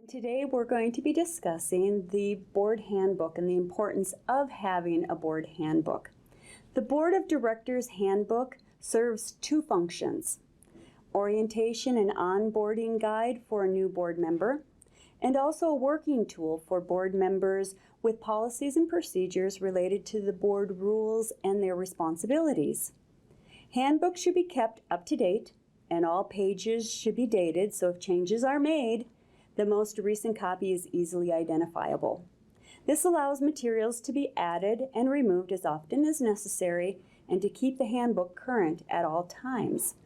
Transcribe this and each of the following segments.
Today we're going to be discussing the board handbook and the importance of having a board handbook. The Board of Directors handbook serves two functions: orientation and onboarding guide for a new board member, and also a working tool for board members with policies and procedures related to the board rules and their responsibilities. Handbooks should be kept up to date, and all pages should be dated, so if changes are made, the most recent copy is easily identifiable. This allows materials to be added and removed as often as necessary and to keep the handbook current at all times.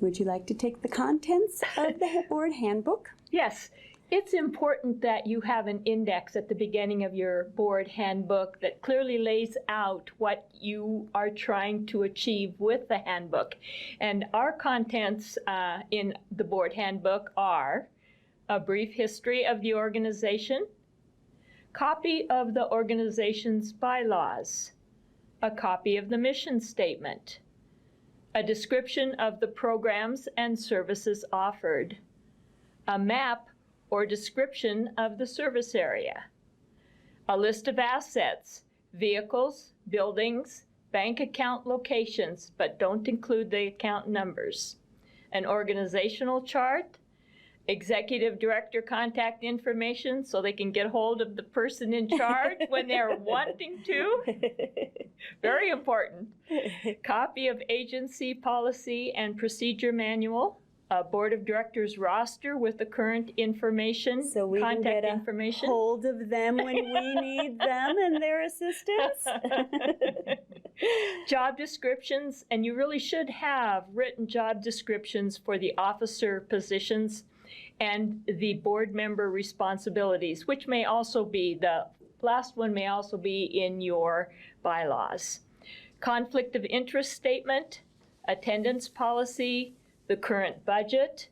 Would you like to take the contents of the board handbook? Yes. It's important that you have an index at the beginning of your board handbook that clearly lays out what you are trying to achieve with the handbook. And our contents in the board handbook are a brief history of the organization, copy of the organization's bylaws, a copy of the mission statement, a description of the programs and services offered, a map or description of the service area, a list of assets, vehicles, buildings, bank account locations, but don't include the account numbers, an organizational chart, executive director contact information so they can get hold of the person in charge when they're wanting to. Very important. Copy of agency policy and procedure manual, a board of directors roster with the current information, so we contact can get information. Hold of them when we need them and their assistance. Job descriptions, and you really should have written job descriptions for the officer positions and the board member responsibilities, which may also be, the last one may also be in your bylaws. Conflict of interest statement, attendance policy, the current budget,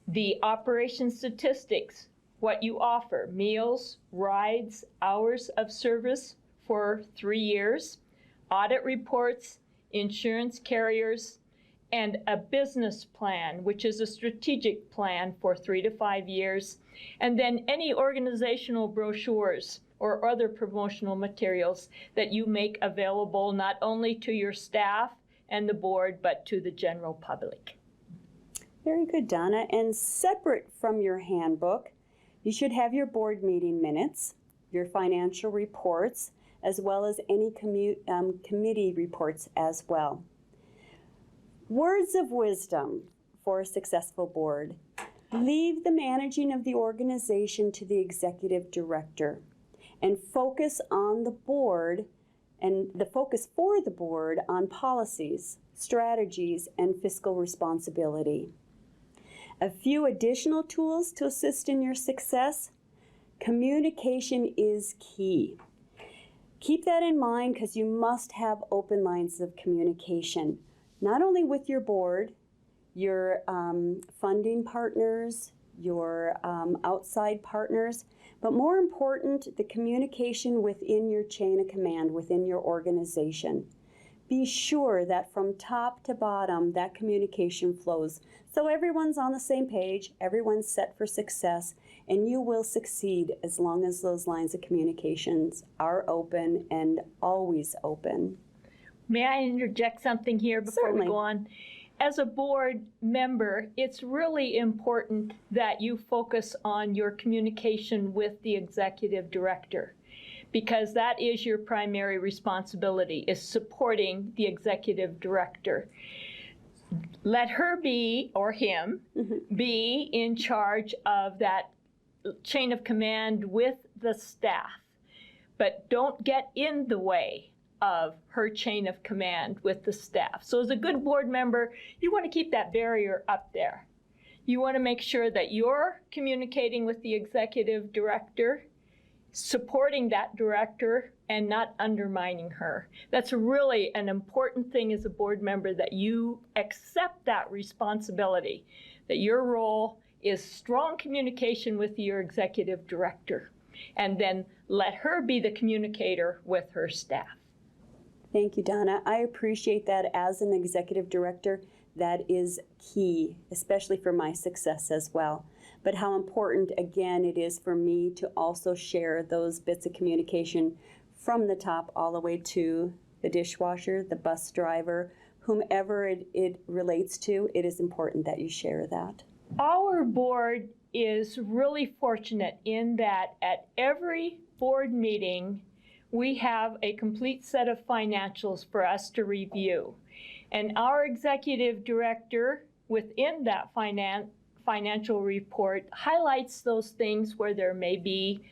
the operation statistics, what you offer, meals, rides, hours of service for 3 years, audit reports, insurance carriers, and a business plan, which is a strategic plan for 3 to 5 years, and then any organizational brochures or other promotional materials that you make available not only to your staff and the board, but to the general public. Very good, Donna. And separate from your handbook, you should have your board meeting minutes, your financial reports, as well as any committee reports as well. Words of wisdom for a successful board. Leave the managing of the organization to the executive director and focus on the board and the focus for the board on policies, strategies, and fiscal responsibility. A few additional tools to assist in your success. Communication is key. Keep that in mind because you must have open lines of communication, not only with your board, your funding partners, your outside partners, but more important, the communication within your chain of command, within your organization. Be sure that from top to bottom, that communication flows. So everyone's on the same page, everyone's set for success, and you will succeed as long as those lines of communications are open and always open. May I interject something here before Certainly. we go on? As a board member, it's really important that you focus on your communication with the executive director, because that is your primary responsibility, is supporting the executive director. Let her be, or him, be in charge of that chain of command with the staff, but don't get in the way of her chain of command with the staff. So as a good board member, you want to keep that barrier up there. You want to make sure that you're communicating with the executive director, supporting that director, and not undermining her. That's really an important thing as a board member, that you accept that responsibility, that your role is strong communication with your executive director, and then let her be the communicator with her staff. Thank you, Donna. I appreciate that. As an executive director, that is key, especially for my success as well. but how important, again, it is for me to also share those bits of communication from the top all the way to the dishwasher, the bus driver, whomever it relates to. It is important that you share that. Our board is really fortunate in that at every board meeting, we have a complete set of financials for us to review. And our executive director, within that financial report, highlights those things where there may be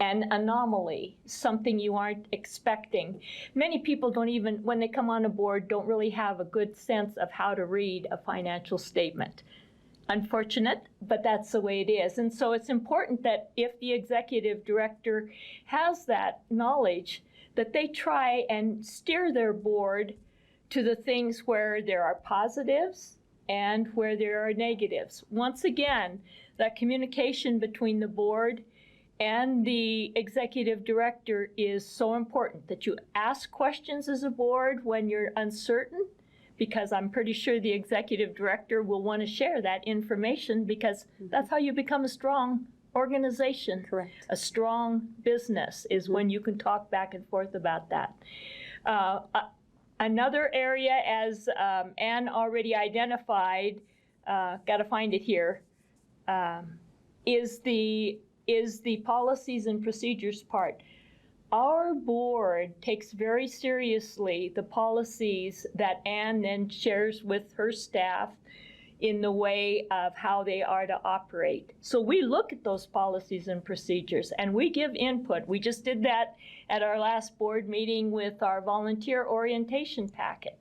an anomaly, something you aren't expecting. Many people don't even, when they come on a board, don't really have a good sense of how to read a financial statement. Unfortunate, but that's the way it is. And so it's important that if the executive director has that knowledge, that they try and steer their board to the things where there are positives and where there are negatives. Once again, that communication between the board and the executive director is so important, that you ask questions as a board when you're uncertain, because I'm pretty sure the executive director will want to share that information, because that's how you become a strong organization. Correct. A strong business is when you can talk back and forth about that. Another area, as Anne already identified, got to find it here, is the policies and procedures part. Our board takes very seriously the policies that Anne then shares with her staff in the way of how they are to operate. So we look at those policies and procedures and we give input. We just did that at our last board meeting with our volunteer orientation packet.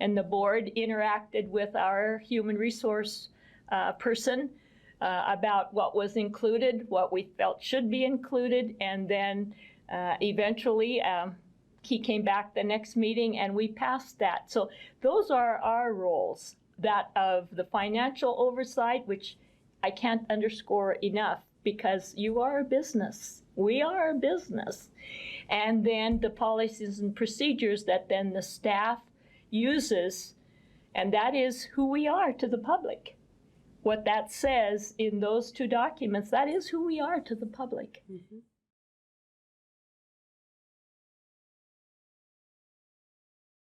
And the board interacted with our human resource person about what was included, what we felt should be included, and then eventually he came back the next meeting and we passed that. So those are our roles, that of the financial oversight, which I can't underscore enough, because you are a business. We are a business. And then the policies and procedures that then the staff uses, and that is who we are to the public. What that says in those two documents, that is who we are to the public. Mm-hmm.